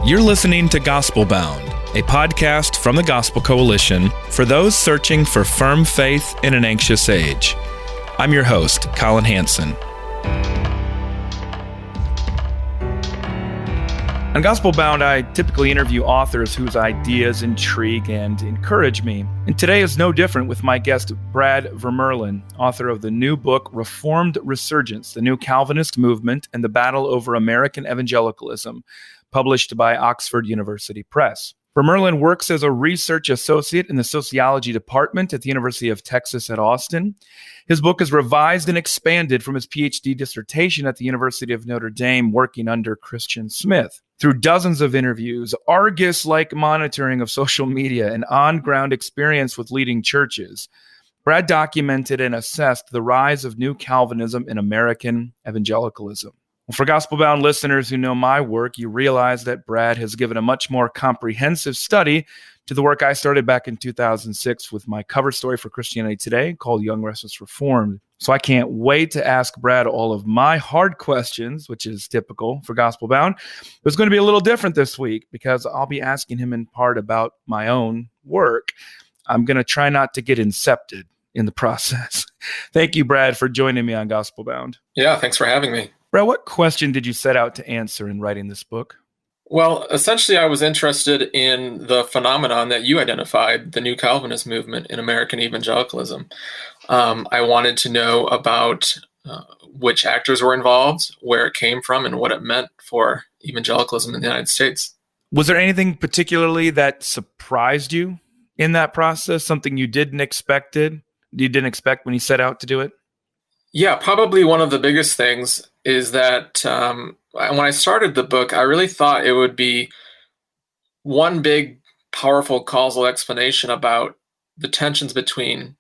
You're listening to Gospelbound, a podcast from the Gospel Coalition for those searching for firm faith in an anxious age. I'm your host, Colin Hansen. On Gospelbound, I typically interview authors whose ideas intrigue and encourage me. And today is no different with my guest, Brad Vermurlen, author of the new book, Reformed Resurgence, the New Calvinist Movement and the Battle Over American Evangelicalism, published by Oxford University Press. Vermurlen works as a research associate in the Sociology department at the University of Texas at Austin. His book is revised and expanded from his PhD dissertation at the University of Notre Dame, working under Christian Smith. Through dozens of interviews, Argus-like monitoring of social media, and on-ground experience with leading churches, Brad documented and assessed the rise of New Calvinism in American evangelicalism. For Gospelbound listeners who know my work, you realize that Brad has given a much more comprehensive study to the work I started back in 2006 with my cover story for Christianity Today called Young, Restless, Reformed. So I can't wait to ask Brad all of my hard questions, which is typical for Gospelbound. It's going to be a little different this week because I'll be asking him in part about my own work. I'm going to try not to get incepted in the process. Thank you, Brad, for joining me on Gospelbound. Yeah, thanks for having me. Brad, what question did you set out to answer in writing this book? Well, essentially, I was interested in the phenomenon that you identified, the New Calvinist movement in American evangelicalism. I wanted to know about which actors were involved, where it came from, and what it meant for evangelicalism in the United States. Was there anything particularly that surprised you in that process, something you didn't expect when you set out to do it? Yeah, probably one of the biggest things is that when I started the book, I really thought it would be one big, powerful causal explanation about the tensions between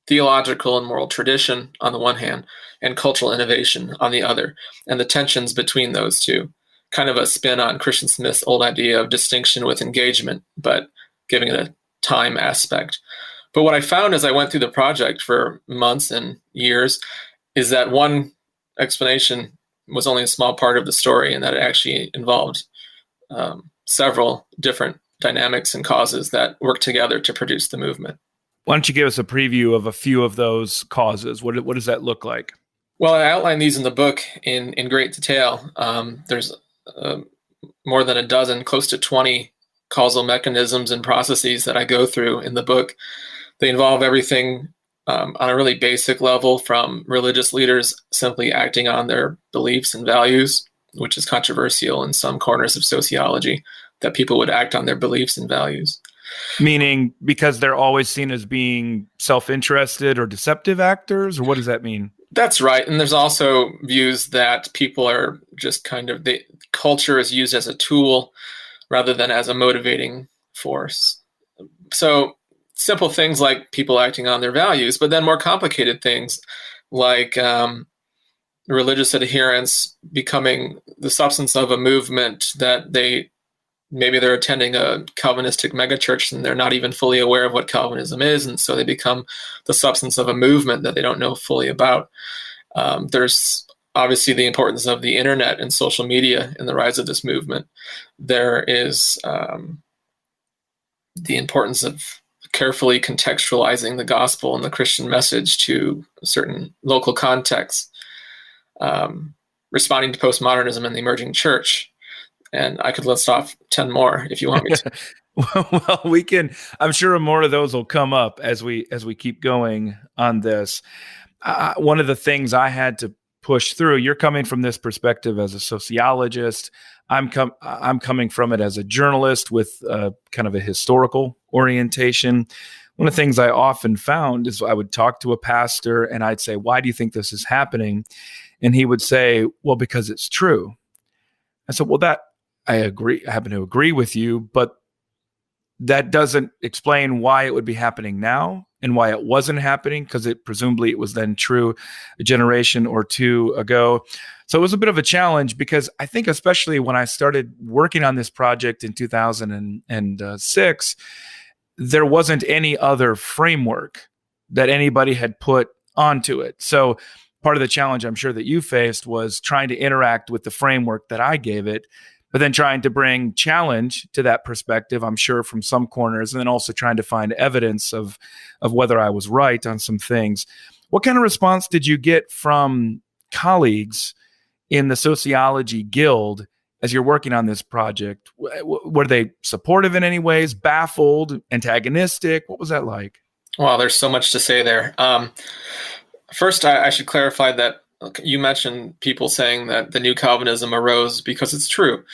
theological and moral tradition on the one hand, and cultural innovation on the other, and the tensions between those two. Kind of a spin on Christian Smith's old idea of distinction with engagement, but giving it a time aspect. But what I found as I went through the project for months and years is that one explanation was only a small part of the story, and that it actually involved several different dynamics and causes that work together to produce the movement. Why don't you give us a preview of a few of those causes? What does that look like? Well, I outline these in the book in great detail. There's more than a dozen, close to 20 causal mechanisms and processes that I go through in the book. They involve everything on a really basic level, from religious leaders simply acting on their beliefs and values, which is controversial in some corners of sociology, that people would act on their beliefs and values. Meaning because they're always seen as being self-interested or deceptive actors, or what does that mean? That's right. And there's also views that people are just culture is used as a tool rather than as a motivating force. So simple things like people acting on their values, but then more complicated things like religious adherence becoming the substance of a movement that maybe they're attending a Calvinistic megachurch and they're not even fully aware of what Calvinism is, and so they become the substance of a movement that they don't know fully about. There's obviously the importance of the internet and social media in the rise of this movement. There is the importance of carefully contextualizing the gospel and the Christian message to certain local contexts, responding to postmodernism and the emerging church. And I could list off 10 more if you want me to. Well, we can. I'm sure more of those will come up as we keep going on this. One of the things I had to push through, you're coming from this perspective as a sociologist. I'm coming from it as a journalist with kind of a historical orientation. One of the things I often found is I would talk to a pastor and I'd say, "Why do you think this is happening?" And he would say, "Well, because it's true." I said, "Well, that I agree. I happen to agree with you, but that doesn't explain why it would be happening now and why it wasn't happening, because presumably it was then true a generation or two ago." So it was a bit of a challenge, because I think especially when I started working on this project in 2006, there wasn't any other framework that anybody had put onto it. So part of the challenge I'm sure that you faced was trying to interact with the framework that I gave it but then trying to bring challenge to that perspective, I'm sure, from some corners, and then also trying to find evidence of whether I was right on some things. What kind of response did you get from colleagues in the Sociology Guild as you're working on this project? Were they supportive in any ways, baffled, antagonistic? What was that like? Wow, there's so much to say there. First, I should clarify that you mentioned people saying that the new Calvinism arose because it's true.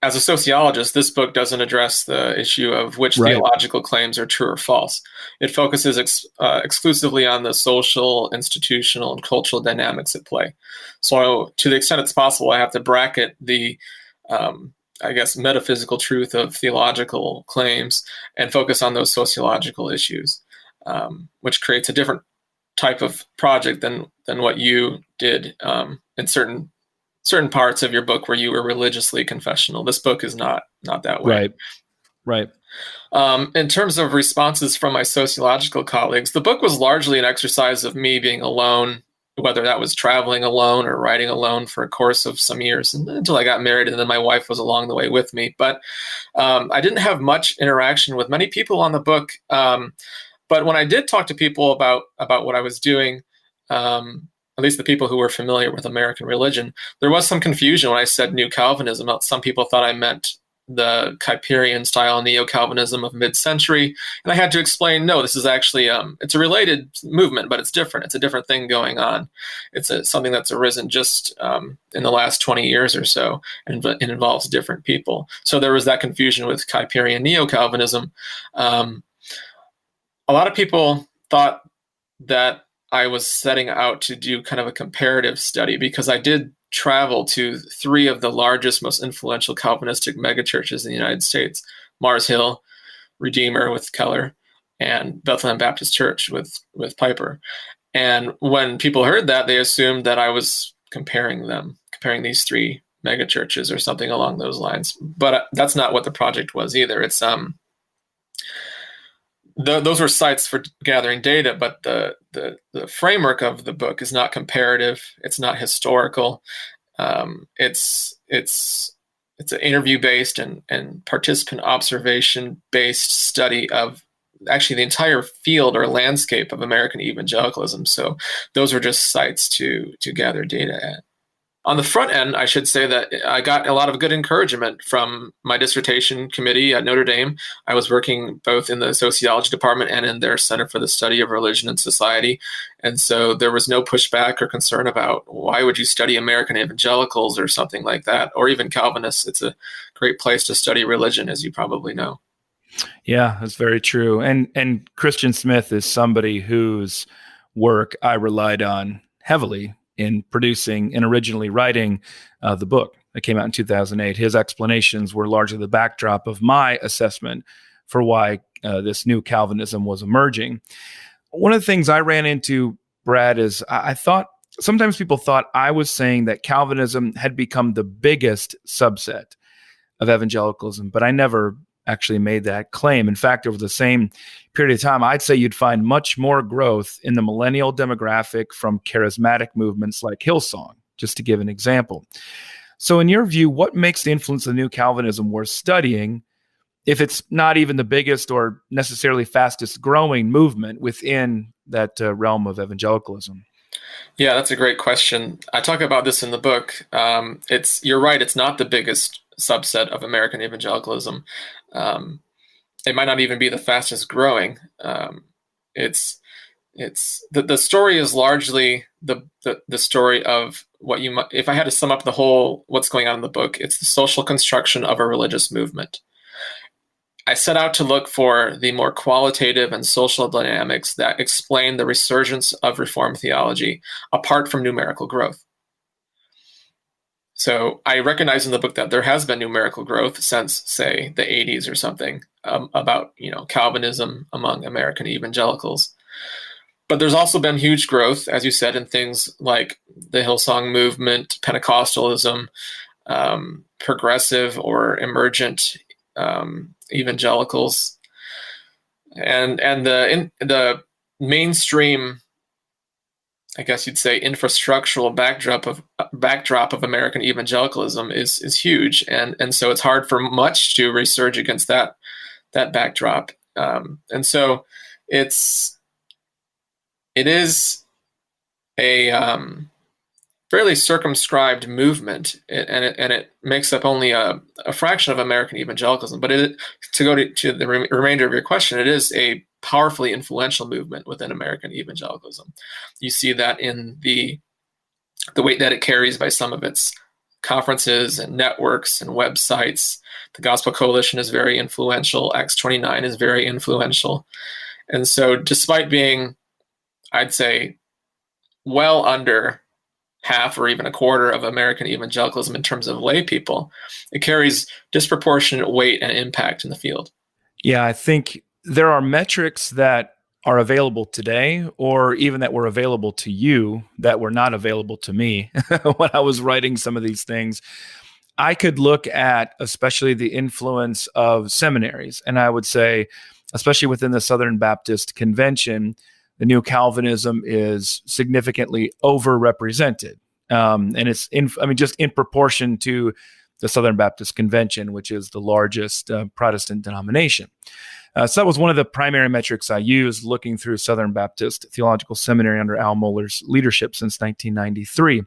As a sociologist, this book doesn't address the issue of which theological claims are true or false. It focuses exclusively on the social, institutional, and cultural dynamics at play. So to the extent it's possible, I have to bracket the, metaphysical truth of theological claims and focus on those sociological issues, which creates a different type of project than what you did in certain parts of your book where you were religiously confessional. This book is not that way. Right. In terms of responses from my sociological colleagues, the book was largely an exercise of me being alone, whether that was traveling alone or writing alone for a course of some years until I got married, and then my wife was along the way with me. But I didn't have much interaction with many people on the book. But when I did talk to people about what I was doing, at least the people who were familiar with American religion, there was some confusion when I said New Calvinism. Some people thought I meant the Kuyperian style neo-Calvinism of mid-century. And I had to explain, no, this is actually, it's a related movement, but it's different. It's a different thing going on. It's something that's arisen just in the last 20 years or so, and it involves different people. So there was that confusion with Kuyperian neo-Calvinism. A lot of people thought that I was setting out to do kind of a comparative study because I did travel to 3 of the largest, most influential Calvinistic megachurches in the United States: Mars Hill, Redeemer with Keller, and Bethlehem Baptist Church with Piper. And when people heard that, they assumed that I was comparing these 3 megachurches or something along those lines. But that's not what the project was either. It's those were sites for gathering data, but the framework of the book is not comparative. It's not historical. It's an interview-based and participant observation-based study of actually the entire field or landscape of American evangelicalism. So those are just sites to gather data at. On the front end, I should say that I got a lot of good encouragement from my dissertation committee at Notre Dame. I was working both in the sociology department and in their Center for the Study of Religion and Society. And so there was no pushback or concern about why would you study American evangelicals or something like that, or even Calvinists. It's a great place to study religion, as you probably know. Yeah, that's very true. And Christian Smith is somebody whose work I relied on heavily in producing and originally writing the book that came out in 2008. His explanations were largely the backdrop of my assessment for why this new Calvinism was emerging. One of the things I ran into, Brad, is I thought sometimes people thought I was saying that Calvinism had become the biggest subset of evangelicalism, but I never actually made that claim. In fact, over the same period of time, I'd say you'd find much more growth in the millennial demographic from charismatic movements like Hillsong, just to give an example. So in your view, what makes the influence of the new Calvinism worth studying if it's not even the biggest or necessarily fastest growing movement within that realm of evangelicalism? Yeah, that's a great question. I talk about this in the book. You're right, it's not the biggest subset of American evangelicalism. It might not even be the fastest growing. The story is largely the story of what you might, if I had to sum up what's going on in the book, it's the social construction of a religious movement. I set out to look for the more qualitative and social dynamics that explain the resurgence of Reformed theology apart from numerical growth. So I recognize in the book that there has been numerical growth since, say, the 80s or something about Calvinism among American evangelicals. But there's also been huge growth, as you said, in things like the Hillsong movement, Pentecostalism, progressive or emergent evangelicals, and the mainstream I guess you'd say, infrastructural backdrop of American evangelicalism is huge, and so it's hard for much to resurge against that backdrop, and so it is a fairly circumscribed movement, and it makes up only a fraction of American evangelicalism. But to go to the remainder of your question, it is a powerfully influential movement within American evangelicalism. You see that in the weight that it carries by some of its conferences and networks and websites. The Gospel Coalition is very influential. Acts 29 is very influential. And so despite being, I'd say, well under half or even a quarter of American evangelicalism in terms of lay people, it carries disproportionate weight and impact in the field. Yeah, I think there are metrics that are available today, or even that were available to you that were not available to me when I was writing some of these things. I could look at especially the influence of seminaries, and I would say, especially within the Southern Baptist Convention, the new Calvinism is significantly overrepresented. And it's just in proportion to the Southern Baptist Convention, which is the largest Protestant denomination. So that was one of the primary metrics I used looking through Southern Baptist Theological Seminary under Al Mohler's leadership since 1993.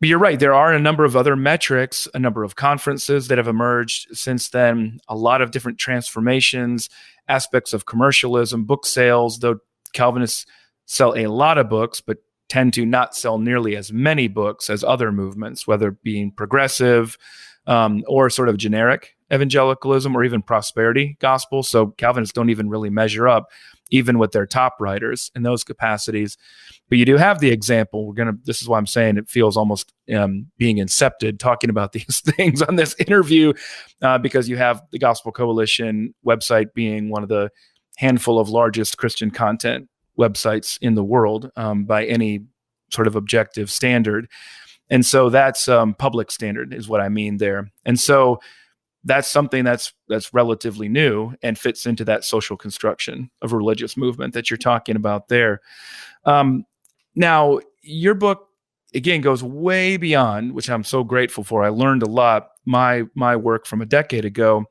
But you're right, there are a number of other metrics, a number of conferences that have emerged since then, a lot of different transformations, aspects of commercialism, book sales, though Calvinists sell a lot of books, but tend to not sell nearly as many books as other movements, whether being progressive or sort of generic evangelicalism or even prosperity gospel. So Calvinists don't even really measure up, even with their top writers in those capacities. But you do have the example. This is why I'm saying it feels almost being incepted talking about these things on this interview, because you have the Gospel Coalition website being one of the handful of largest Christian content websites in the world by any sort of objective standard. And so that's public standard is what I mean there. And so that's something that's relatively new and fits into that social construction of a religious movement that you're talking about there. Now, your book, again, goes way beyond, which I'm so grateful for. I learned a lot, my work from a decade ago.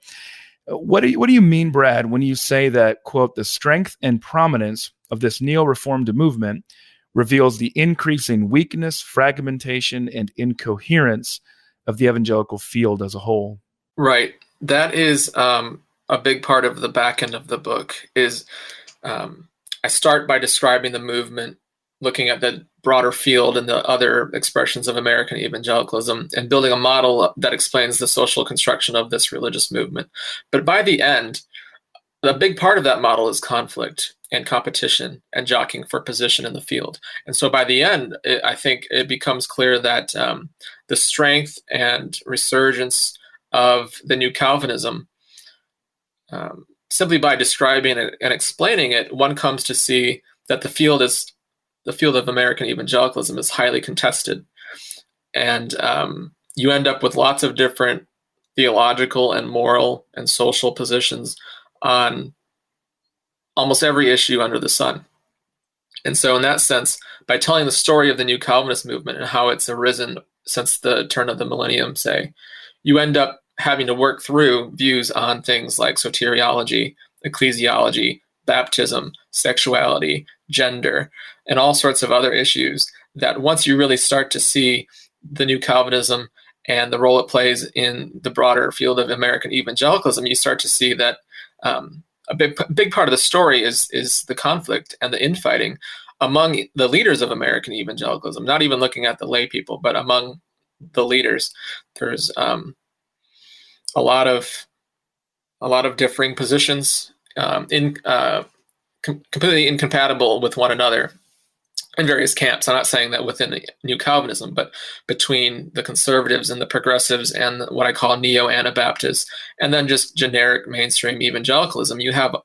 What do you mean, Brad, when you say that, quote, the strength and prominence of this neo-reformed movement reveals the increasing weakness, fragmentation, and incoherence of the evangelical field as a whole? Right. That is a big part of the back end of the book. I start by describing the movement, looking at the broader field and the other expressions of American evangelicalism, and building a model that explains the social construction of this religious movement. But by the end, a big part of that model is conflict and competition and jockeying for position in the field. And so by the end, I think it becomes clear that the strength and resurgence of the new Calvinism, simply by describing it and explaining it, one comes to see that the field of American evangelicalism is highly contested. And you end up with lots of different theological and moral and social positions on almost every issue under the sun. And so in that sense, by telling the story of the new Calvinist movement and how it's arisen since the turn of the millennium, say, you end up having to work through views on things like soteriology, ecclesiology, baptism, sexuality, gender, and all sorts of other issues that once you really start to see the new Calvinism and the role it plays in the broader field of American evangelicalism, you start to see that a big part of the story is the conflict and the infighting among the leaders of American evangelicalism, not even looking at the lay people, but among the leaders. There's a lot of differing positions, completely incompatible with one another in various camps. I'm not saying that within the new Calvinism, but between the conservatives and the progressives and what I call neo-Anabaptists, and then just generic mainstream evangelicalism, you have,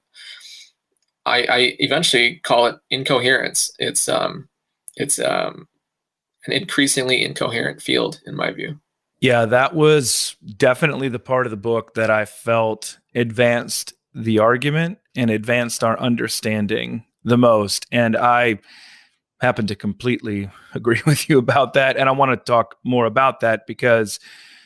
I eventually call it incoherence. It's an increasingly incoherent field, in my view. Yeah, that was definitely the part of the book that I felt advanced the argument and advanced our understanding the most. And I happen to completely agree with you about that. And I want to talk more about that because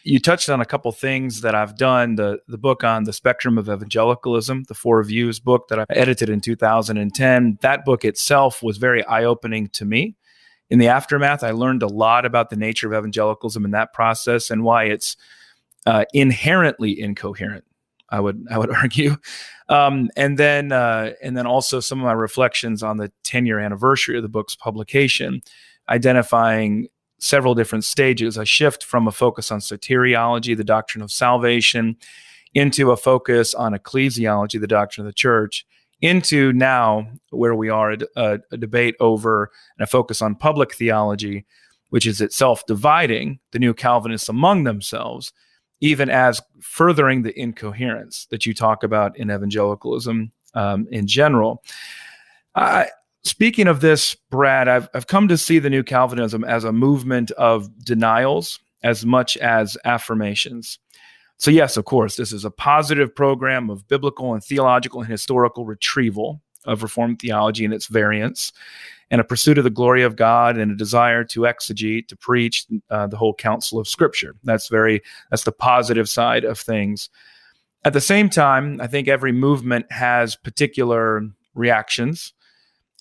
you touched on a couple things that I've done. The book on the spectrum of evangelicalism, the 4 Reviews book that I edited in 2010, that book itself was very eye-opening to me. In the aftermath, I learned a lot about the nature of evangelicalism in that process and why it's inherently incoherent, I would argue. And then also some of my reflections on the 10-year anniversary of the book's publication, identifying several different stages, a shift from a focus on soteriology, the doctrine of salvation, into a focus on ecclesiology, the doctrine of the church, into now where we are, a debate over and a focus on public theology, which is itself dividing the new Calvinists among themselves, even as furthering the incoherence that you talk about in evangelicalism in general. Speaking of this, Brad, I've come to see the new Calvinism as a movement of denials as much as affirmations. So yes, of course, this is a positive program of biblical and theological and historical retrieval of Reformed theology and its variants, and a pursuit of the glory of God and a desire to exegete, to preach the whole counsel of Scripture. That's the positive side of things. At the same time, I think every movement has particular reactions,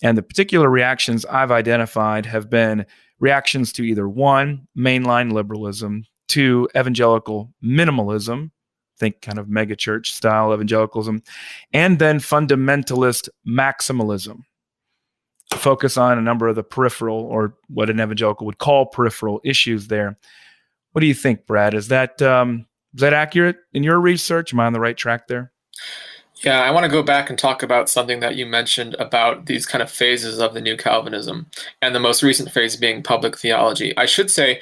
and the particular reactions I've identified have been reactions to either 1, mainline liberalism, 2, evangelical minimalism, think kind of megachurch style evangelicalism, and then fundamentalist maximalism. Focus on a number of the peripheral, or what an evangelical would call peripheral issues there. What do you think, Brad? Is that accurate in your research? Am I on the right track there? Yeah, I want to go back and talk about something that you mentioned about these kind of phases of the new Calvinism, and the most recent phase being public theology. I should say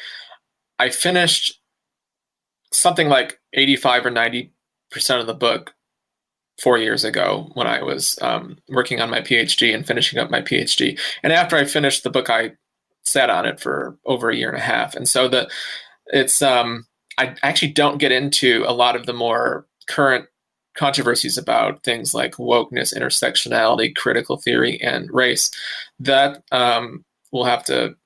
I finished something like 85 or 90% of the book 4 years ago when I was working on my PhD and finishing up my PhD. And after I finished the book, I sat on it for over a year and a half. And so I actually don't get into a lot of the more current controversies about things like wokeness, intersectionality, critical theory, and race. That will have to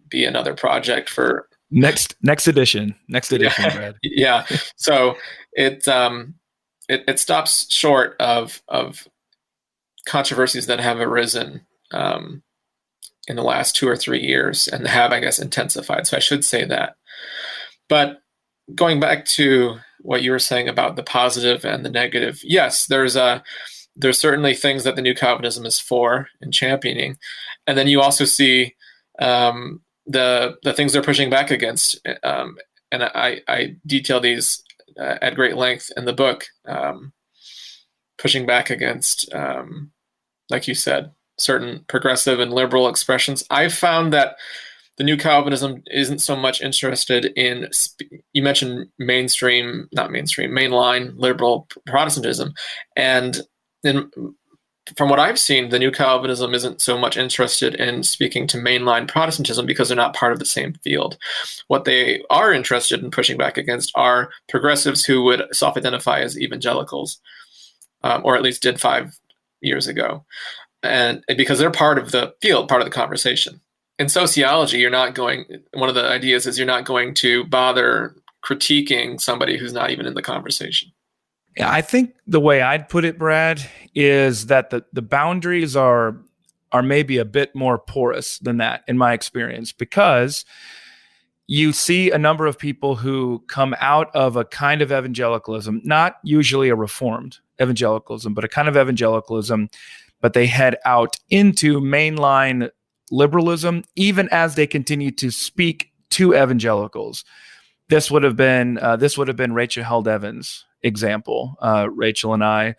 be another project for next edition, Brad. Yeah. So it stops short of controversies that have arisen in the last 2 or 3 years and have, I guess, intensified. So I should say that. But going back to what you were saying about the positive and the negative, yes, there's certainly things that the new Calvinism is for and championing, and then you also see the things they're pushing back against, and I detail these at great length in the book, pushing back against, like you said, certain progressive and liberal expressions. I've found that the new Calvinism isn't so much interested in, you mentioned mainline liberal Protestantism. And then from what I've seen, the new Calvinism isn't so much interested in speaking to mainline Protestantism because they're not part of the same field. What they are interested in pushing back against are progressives who would self-identify as evangelicals, or at least did 5 years ago. And because they're part of the field, part of the conversation. In sociology, one of the ideas is you're not going to bother critiquing somebody who's not even in the conversation. Yeah, I think the way I'd put it, Brad, is that the boundaries are maybe a bit more porous than that, in my experience, because you see a number of people who come out of a kind of evangelicalism, not usually a reformed evangelicalism, but a kind of evangelicalism, but they head out into mainline liberalism, even as they continue to speak to evangelicals. This would have been Rachel Held Evans' example. Rachel and I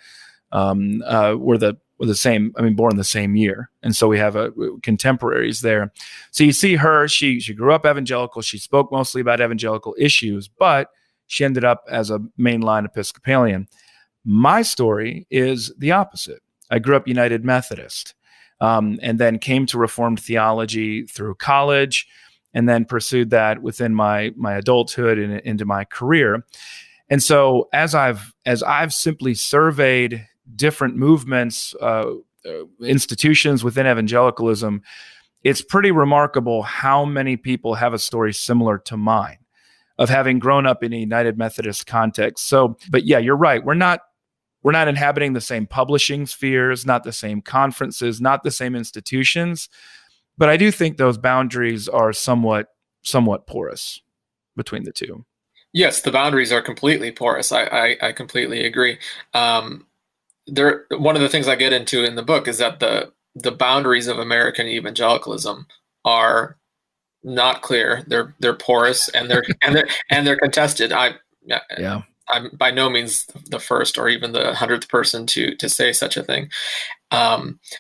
were the same. I mean, born the same year, and so we have contemporaries there. So you see her. She grew up evangelical. She spoke mostly about evangelical issues, but she ended up as a mainline Episcopalian. My story is the opposite. I grew up United Methodist. And then came to Reformed theology through college, and then pursued that within my adulthood and into my career. And so as I've simply surveyed different movements, institutions within evangelicalism, it's pretty remarkable how many people have a story similar to mine of having grown up in a United Methodist context. So, but yeah, you're right. We're not inhabiting the same publishing spheres, not the same conferences, not the same institutions. But I do think those boundaries are somewhat porous between the two. Yes, the boundaries are completely porous. I completely agree. One of the things I get into in the book is that the boundaries of American evangelicalism are not clear. They're porous and they're contested. Yeah. I'm by no means the first or even the 100th person to say such a thing.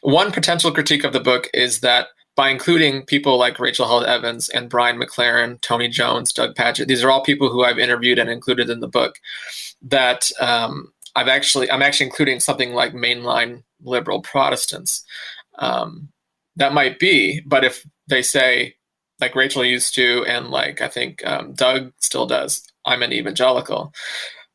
One potential critique of the book is that by including people like Rachel Held Evans and Brian McLaren, Tony Jones, Doug Padgett, these are all people who I've interviewed and included in the book, that I'm actually including something like mainline liberal Protestants. That might be, but if they say, like Rachel used to, and like I think Doug still does, I'm an evangelical,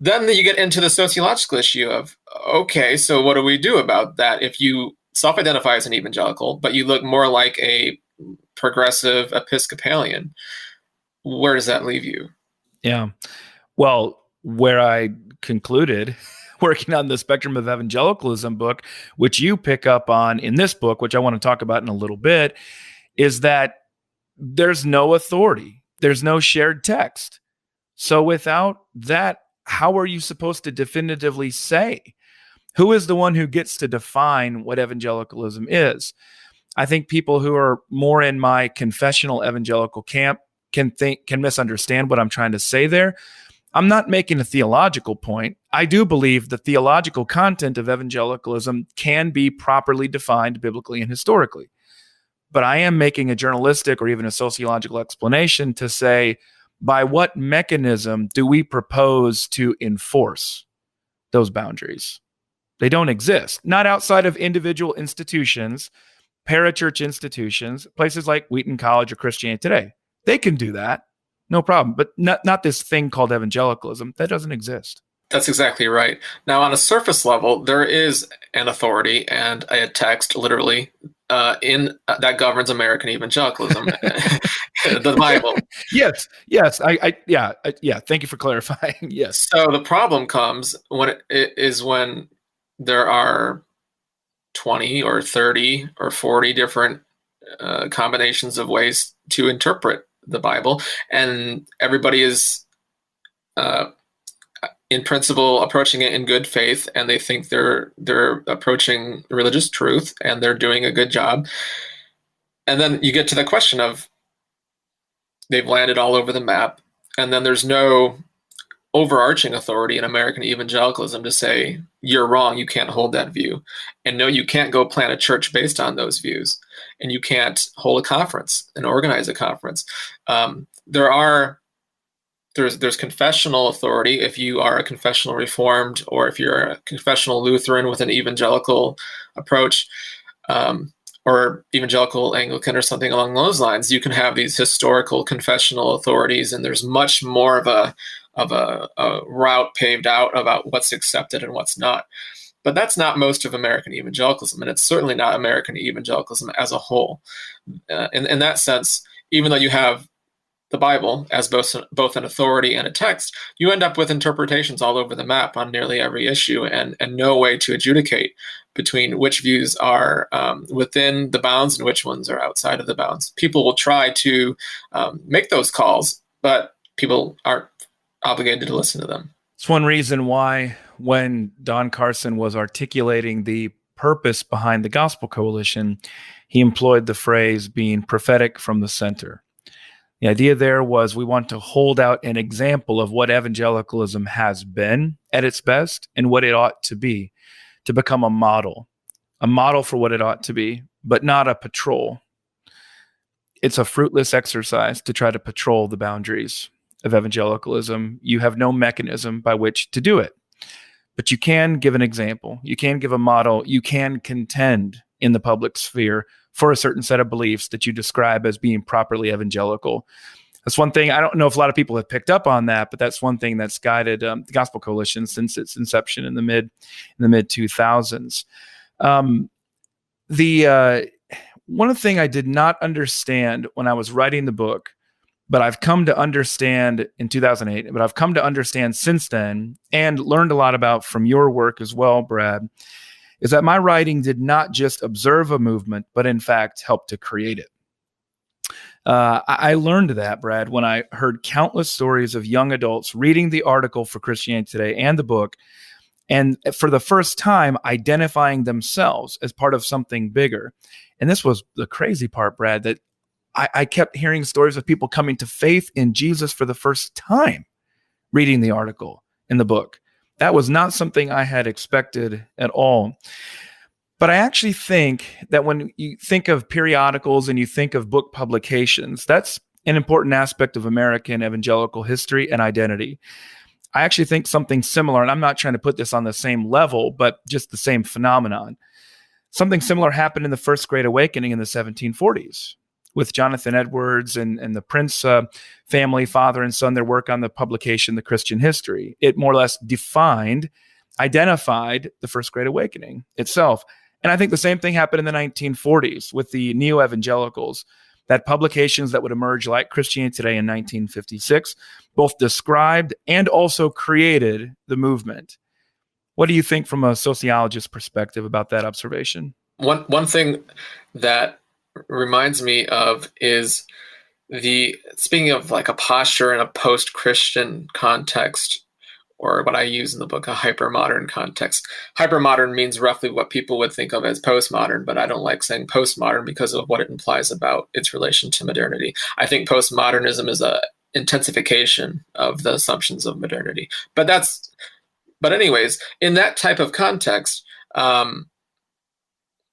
then you get into the sociological issue of, okay, so what do we do about that? If you self-identify as an evangelical, but you look more like a progressive Episcopalian, where does that leave you? Yeah. Well, where I concluded working on the Spectrum of Evangelicalism book, which you pick up on in this book, which I want to talk about in a little bit, is that there's no authority. There's no shared text. So without that, how are you supposed to definitively say? Who is the one who gets to define what evangelicalism is? I think people who are more in my confessional evangelical camp can misunderstand what I'm trying to say there. I'm not making a theological point. I do believe the theological content of evangelicalism can be properly defined biblically and historically. But I am making a journalistic or even a sociological explanation to say, by what mechanism do we propose to enforce those boundaries? They don't exist. Not outside of individual institutions, parachurch institutions, places like Wheaton College or Christianity Today. They can do that, no problem. But not this thing called evangelicalism. That doesn't exist. That's exactly right. Now, on a surface level, there is an authority and a text, literally, that governs American evangelicalism, the Bible. Yes. Thank you for clarifying. Yes. So the problem comes when there are 20 or 30 or 40 different combinations of ways to interpret the Bible, and everybody is in principle approaching it in good faith, and they think they're approaching religious truth and they're doing a good job. And then you get to the question of, they've landed all over the map, and then there's no overarching authority in American evangelicalism to say, you're wrong, you can't hold that view. And no, you can't go plant a church based on those views. And you can't hold a conference and organize a conference. There's confessional authority if you are a confessional Reformed, or if you're a confessional Lutheran with an evangelical approach, or evangelical Anglican or something along those lines. You can have these historical confessional authorities, and there's much more of a route paved out about what's accepted and what's not. But that's not most of American evangelicalism, and it's certainly not American evangelicalism as a whole. In that sense, even though you have the Bible as both an authority and a text, you end up with interpretations all over the map on nearly every issue, and no way to adjudicate between which views are within the bounds and which ones are outside of the bounds. People will try to make those calls, but people aren't obligated to listen to them. It's one reason why when Don Carson was articulating the purpose behind the Gospel Coalition, he employed the phrase being prophetic from the center. The idea there was we want to hold out an example of what evangelicalism has been at its best and what it ought to be, to become a model for what it ought to be, but not a patrol. It's a fruitless exercise to try to patrol the boundaries of evangelicalism. You have no mechanism by which to do it, but you can give an example. You can give a model. You can contend in the public sphere for a certain set of beliefs that you describe as being properly evangelical. That's one thing. I don't know if a lot of people have picked up on that, but that's one thing that's guided the Gospel Coalition since its inception in the mid 2000s. one thing I did not understand when I was writing the book, but I've come to understand in 2008, but I've come to understand since then and learned a lot about from your work as well, Brad, is that my writing did not just observe a movement, but in fact help to create it. I learned that, Brad, when I heard countless stories of young adults reading the article for Christianity Today and the book, and for the first time identifying themselves as part of something bigger. And this was the crazy part, Brad, that I kept hearing stories of people coming to faith in Jesus for the first time reading the article in the book. That was not something I had expected at all. But I actually think that when you think of periodicals and you think of book publications, that's an important aspect of American evangelical history and identity. I actually think something similar, and I'm not trying to put this on the same level, but just the same phenomenon. Something similar happened in the First Great Awakening in the 1740s with Jonathan Edwards and the Prince family, father and son, their work on the publication, The Christian History. It more or less identified the First Great Awakening itself. And I think the same thing happened in the 1940s with the neo-evangelicals, that publications that would emerge like Christianity Today in 1956, both described and also created the movement. What do you think from a sociologist perspective about that observation? One thing that reminds me of is speaking of like a posture in a post-Christian context, or what I use in the book, a hypermodern context. Hypermodern means roughly what people would think of as postmodern, but I don't like saying postmodern because of what it implies about its relation to modernity. I think postmodernism is a intensification of the assumptions of modernity. But anyways, in that type of context,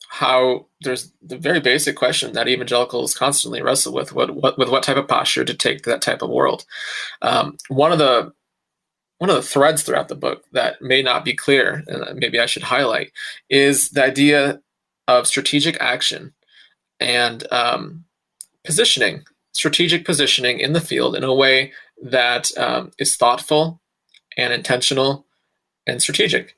how there's the very basic question that evangelicals constantly wrestle with what type of posture to take to that type of world. One of the threads throughout the book that may not be clear, and maybe I should highlight, is the idea of strategic action and strategic positioning in the field in a way that is thoughtful and intentional and strategic.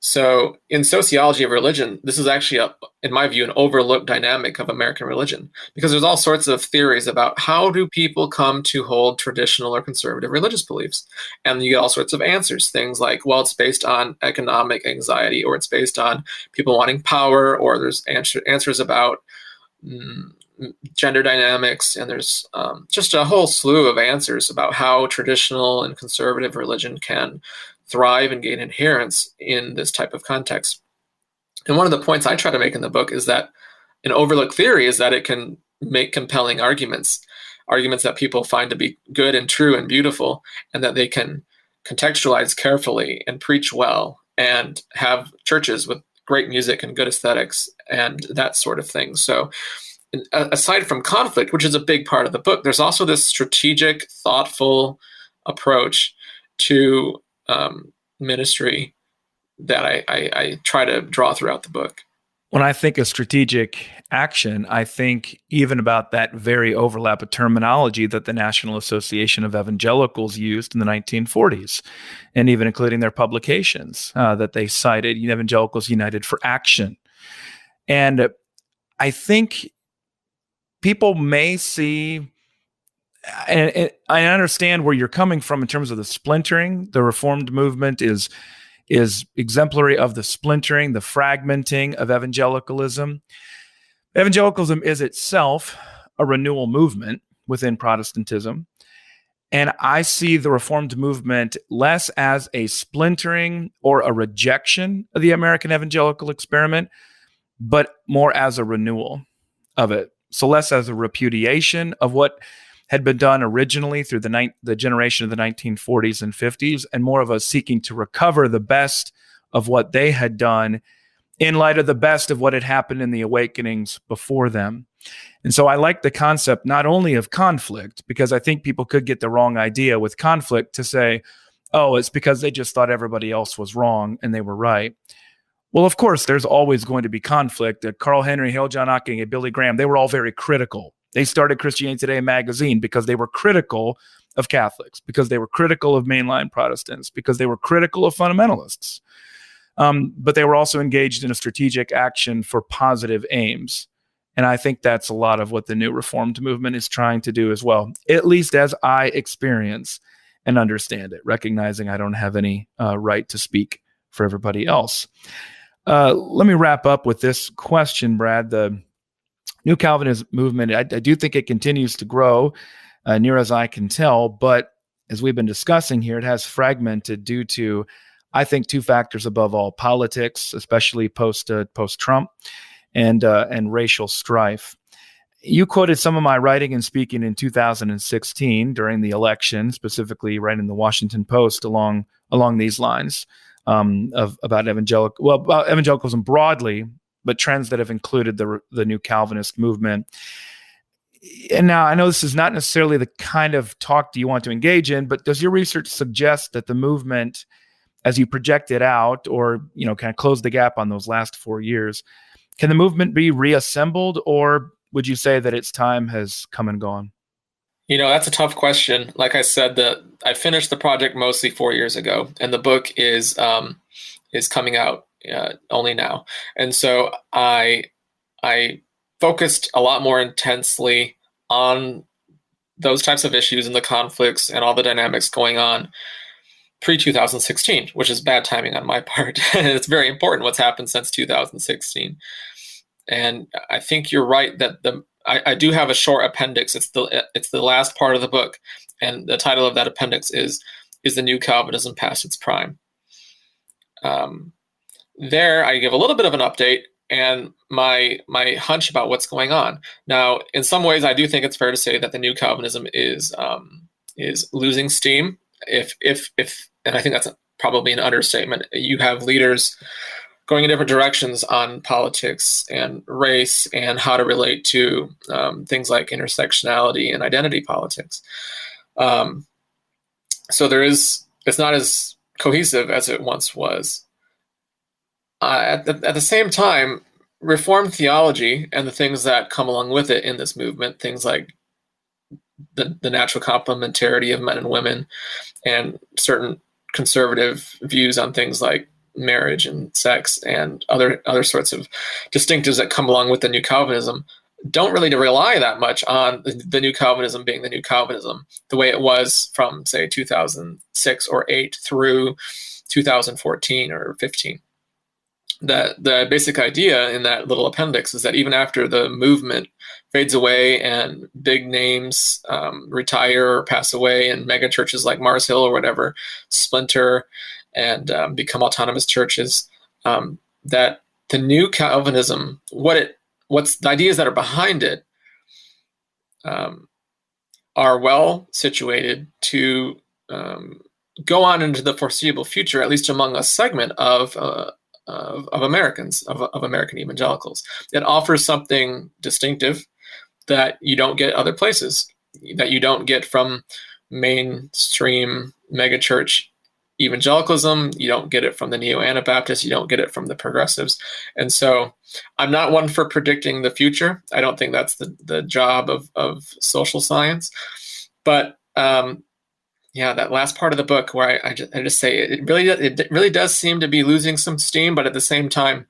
So in sociology of religion, this is actually, in my view, an overlooked dynamic of American religion, because there's all sorts of theories about how do people come to hold traditional or conservative religious beliefs. And you get all sorts of answers, things like, well, it's based on economic anxiety, or it's based on people wanting power, or there's answers about gender dynamics, and there's just a whole slew of answers about how traditional and conservative religion can thrive and gain adherence in this type of context. And one of the points I try to make in the book is that an overlooked theory is that it can make compelling arguments that people find to be good and true and beautiful, and that they can contextualize carefully and preach well and have churches with great music and good aesthetics and that sort of thing. So aside from conflict, which is a big part of the book, there's also this strategic, thoughtful approach to ministry that I try to draw throughout the book. When I think of strategic action, I think even about that very overlap of terminology that the National Association of Evangelicals used in the 1940s, and even including their publications that they cited, Evangelicals United for Action. And I think people may see, and I understand where you're coming from in terms of the splintering. The Reformed movement is exemplary of the splintering, the fragmenting of evangelicalism. Evangelicalism is itself a renewal movement within Protestantism. And I see the Reformed movement less as a splintering or a rejection of the American evangelical experiment, but more as a renewal of it. So less as a repudiation of what had been done originally through the generation of the 1940s and 50s, and more of a seeking to recover the best of what they had done in light of the best of what had happened in the awakenings before them. And so I like the concept not only of conflict, because I think people could get the wrong idea with conflict to say, oh, it's because they just thought everybody else was wrong and they were right. Well, of course, there's always going to be conflict. Carl Henry, Hale John Ocking, and Billy Graham, they were all very critical. They started Christianity Today magazine because they were critical of Catholics, because they were critical of mainline Protestants, because they were critical of fundamentalists. But they were also engaged in a strategic action for positive aims. And I think that's a lot of what the new Reformed movement is trying to do as well, at least as I experience and understand it, recognizing I don't have any right to speak for everybody else. Let me wrap up with this question, Brad. The New Calvinist movement, I do think it continues to grow, near as I can tell, but as we've been discussing here, it has fragmented due to, I think, two factors above all: politics, especially post-Trump, and racial strife. You quoted some of my writing and speaking in 2016 during the election, specifically writing in the Washington Post along these lines, about evangelicalism broadly, but trends that have included the New Calvinist movement. And now I know this is not necessarily the kind of talk that you want to engage in, but does your research suggest that the movement, as you project it out, or kind of close the gap on those last 4 years, can the movement be reassembled, or would you say that its time has come and gone? That's a tough question. Like I said, I finished the project mostly 4 years ago, and the book is coming out only now. And so I focused a lot more intensely on those types of issues and the conflicts and all the dynamics going on pre-2016, which is bad timing on my part. It's very important what's happened since 2016. And I think you're right that I do have a short appendix. It's the last part of the book, and the title of that appendix is the New Calvinism Past Its Prime. There, I give a little bit of an update and my hunch about what's going on. Now, in some ways, I do think it's fair to say that the New Calvinism is losing steam. If and I think that's probably an understatement. You have leaders going in different directions on politics and race and how to relate to things like intersectionality and identity politics. So it's not as cohesive as it once was. At the same time, Reformed theology and the things that come along with it in this movement, things like the natural complementarity of men and women, and certain conservative views on things like marriage and sex and other sorts of distinctives that come along with the New Calvinism, don't really rely that much on the New Calvinism being the New Calvinism the way it was from, say, 2006 or 8 through 2014 or 15. The basic idea in that little appendix is that even after the movement fades away and big names retire or pass away, and mega churches like Mars Hill or whatever splinter and become autonomous churches, that the New Calvinism, what's the ideas that are behind it, are well situated to go on into the foreseeable future, at least among a segment of Americans, of American evangelicals. It offers something distinctive that you don't get other places, that you don't get from mainstream megachurch evangelicalism. You don't get it from the neo-Anabaptists. You don't get it from the progressives. And so I'm not one for predicting the future. I don't think that's the job of social science. But that last part of the book where I just say it really does seem to be losing some steam, but at the same time,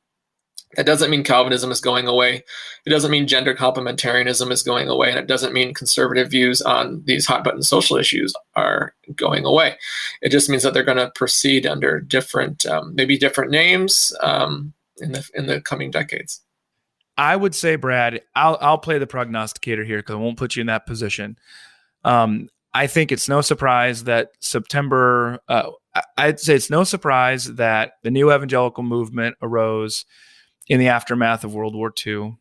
that doesn't mean Calvinism is going away. It doesn't mean gender complementarianism is going away, and it doesn't mean conservative views on these hot button social issues are going away. It just means that they're going to proceed under different, maybe different names in the coming decades. I would say, Brad, I'll play the prognosticator here because I won't put you in that position. I think it's no surprise that I'd say it's no surprise that the new evangelical movement arose in the aftermath of World War II.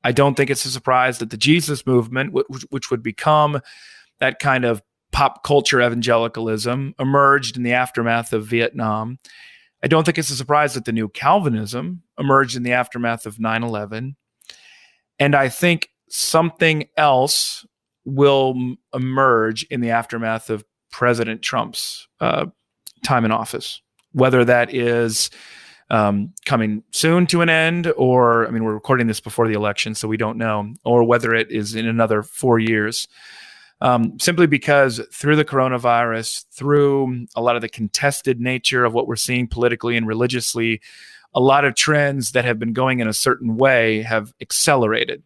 I don't think it's a surprise that the Jesus movement, which would become that kind of pop culture evangelicalism, emerged in the aftermath of Vietnam. I don't think it's a surprise that the new Calvinism emerged in the aftermath of 9/11. And I think something else will emerge in the aftermath of President Trump's time in office, whether that is coming soon to an end, or, we're recording this before the election, so we don't know, or whether it is in another 4 years. Simply because through the coronavirus, through a lot of the contested nature of what we're seeing politically and religiously, a lot of trends that have been going in a certain way have accelerated.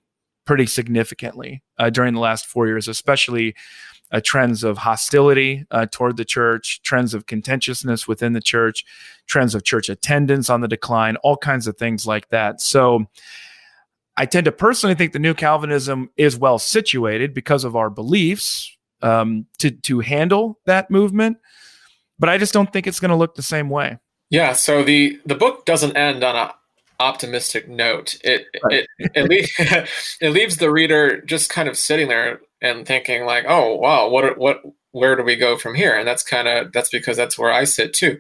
pretty significantly during the last 4 years, especially trends of hostility toward the church, trends of contentiousness within the church, trends of church attendance on the decline, all kinds of things like that. So I tend to personally think the new Calvinism is well situated because of our beliefs to handle that movement, but I just don't think it's going to look the same way. Yeah, so the book doesn't end on an optimistic note. Right. It leaves the reader just kind of sitting there and thinking like, oh wow, where do we go from here? And that's because that's where I sit too,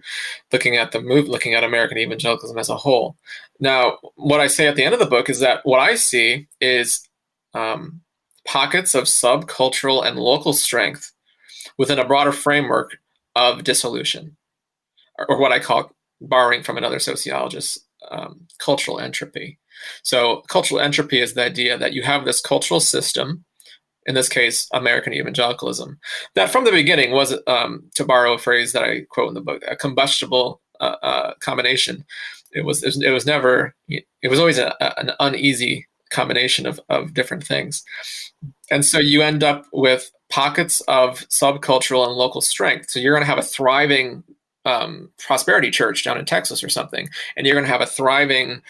looking at American evangelicalism as a whole. Now, what I say at the end of the book is that what I see is pockets of subcultural and local strength within a broader framework of dissolution, or what I call, borrowing from another sociologist, cultural entropy. So cultural entropy is the idea that you have this cultural system, in this case, American evangelicalism, that from the beginning was, to borrow a phrase that I quote in the book, a combustible combination. It was always an uneasy combination of different things. And so you end up with pockets of subcultural and local strength. So you're going to have a thriving prosperity church down in Texas or something, and you're going to have a thriving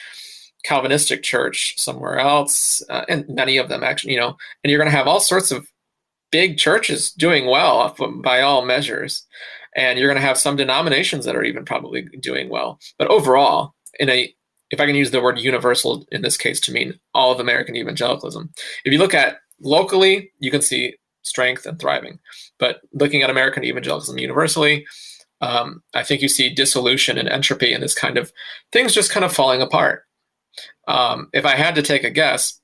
Calvinistic church somewhere else, and many of them actually, and you're going to have all sorts of big churches doing well by all measures, and you're going to have some denominations that are even probably doing well. But overall, if I can use the word universal in this case to mean all of American evangelicalism, if you look at locally, you can see strength and thriving. But looking at American evangelicalism universally, I think you see dissolution and entropy and this kind of things just kind of falling apart. If I had to take a guess,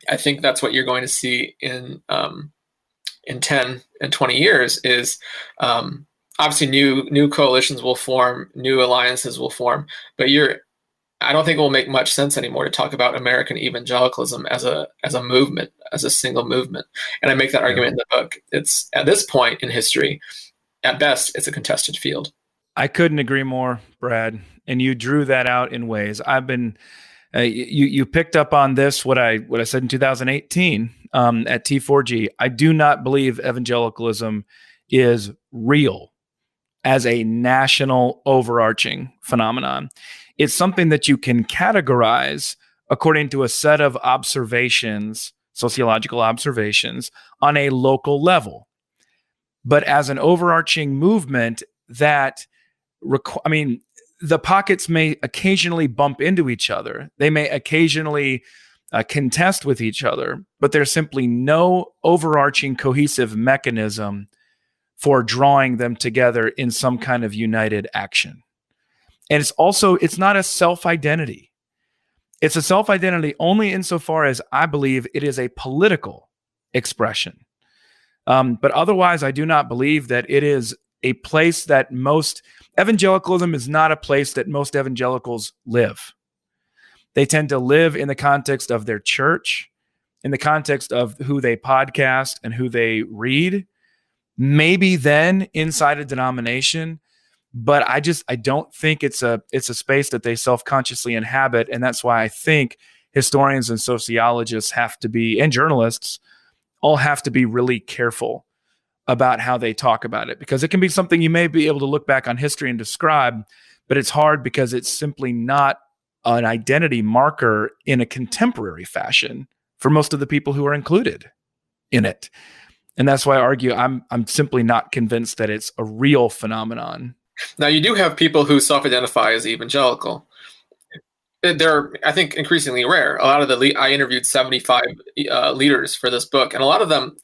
I think that's what you're going to see in 10 and 20 years is obviously new coalitions will form, new alliances will form, but I don't think it will make much sense anymore to talk about American evangelicalism as a movement, as a single movement. And I make that argument in the book. It's at this point in history, at best, it's a contested field. I couldn't agree more, Brad. And you drew that out in ways. I've been, you picked up on this, what I said in 2018 at T4G. I do not believe evangelicalism is real as a national overarching phenomenon. It's something that you can categorize according to a set of observations, sociological observations, on a local level. But as an overarching movement that, the pockets may occasionally bump into each other. They may occasionally contest with each other, but there's simply no overarching cohesive mechanism for drawing them together in some kind of united action. And it's not a self-identity. It's a self-identity only insofar as I believe it is a political expression. But otherwise, I do not believe that it is a place that evangelicalism is not a place that most evangelicals live. They tend to live in the context of their church, in the context of who they podcast and who they read, maybe then inside a denomination. But I don't think it's a space that they self-consciously inhabit. And that's why I think historians and sociologists and journalists all have to be really careful about how they talk about it, because it can be something you may be able to look back on history and describe, but it's hard because it's simply not an identity marker in a contemporary fashion for most of the people who are included in it. And that's why I argue I'm simply not convinced that it's a real phenomenon. Now, you do have people who self-identify as evangelical. They're, I think, increasingly rare. A lot of I interviewed 75 leaders for this book, and a lot of them,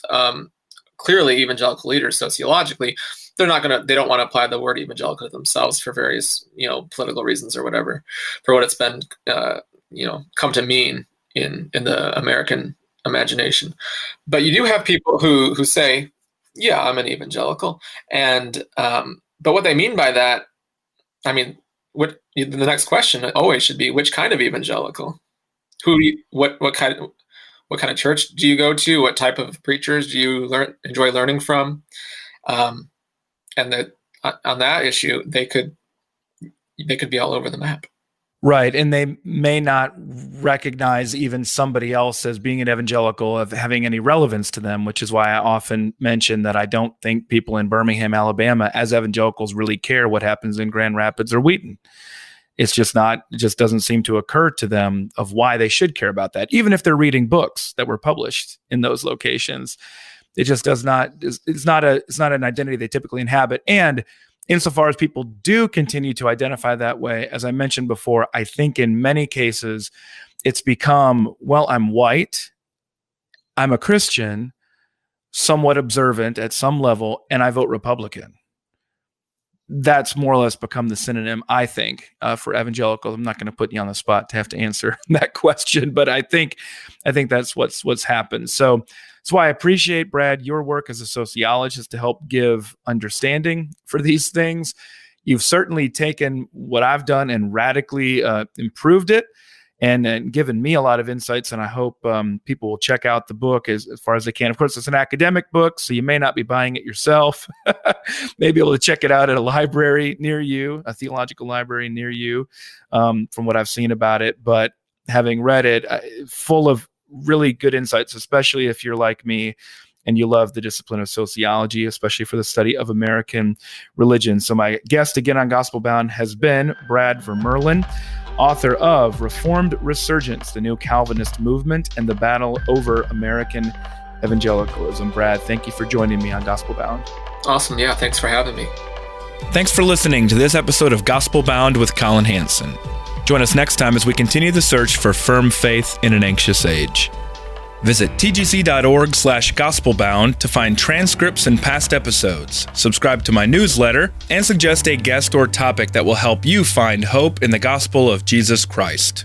clearly evangelical leaders sociologically, they don't want to apply the word evangelical to themselves for various, political reasons or whatever, for what it's been, come to mean in the American imagination. But you do have people who say, yeah, I'm an evangelical. And, but what they mean by that, the next question always should be, which kind of evangelical? What kind of church do you go to? What type of preachers do you enjoy learning from? And that on that issue, they could be all over the map. Right. And they may not recognize even somebody else as being an evangelical, of having any relevance to them, which is why I often mention that I don't think people in Birmingham, Alabama, as evangelicals really care what happens in Grand Rapids or Wheaton. It's just not, it just doesn't seem to occur to them of why they should care about that, even if they're reading books that were published in those locations. It just does not, it's not an identity they typically inhabit. And insofar as people do continue to identify that way, as I mentioned before, I think in many cases it's become, well, I'm white, I'm a Christian, somewhat observant at some level, and I vote Republican. That's more or less become the synonym, I think, for evangelical. I'm not going to put you on the spot to have to answer that question, but I think that's what's happened. So that's why I appreciate, Brad, your work as a sociologist to help give understanding for these things. You've certainly taken what I've done and radically improved it, and given me a lot of insights. And I hope people will check out the book as far as they can. Of course, it's an academic book, so you may not be buying it yourself. Maybe able to check it out at a library near you, a theological library near you, from what I've seen about it. But having read it, full of really good insights, especially if you're like me and you love the discipline of sociology, especially for the study of American religion. So my guest again on Gospelbound has been Brad Vermurlen, author of Reformed Resurgence, the New Calvinist Movement and the Battle Over American Evangelicalism. Brad, thank you for joining me on Gospelbound. Awesome. Yeah, thanks for having me. Thanks for listening to this episode of Gospelbound with Colin Hansen. Join us next time as we continue the search for firm faith in an anxious age. Visit tgc.org/gospelbound to find transcripts and past episodes, subscribe to my newsletter, and suggest a guest or topic that will help you find hope in the gospel of Jesus Christ.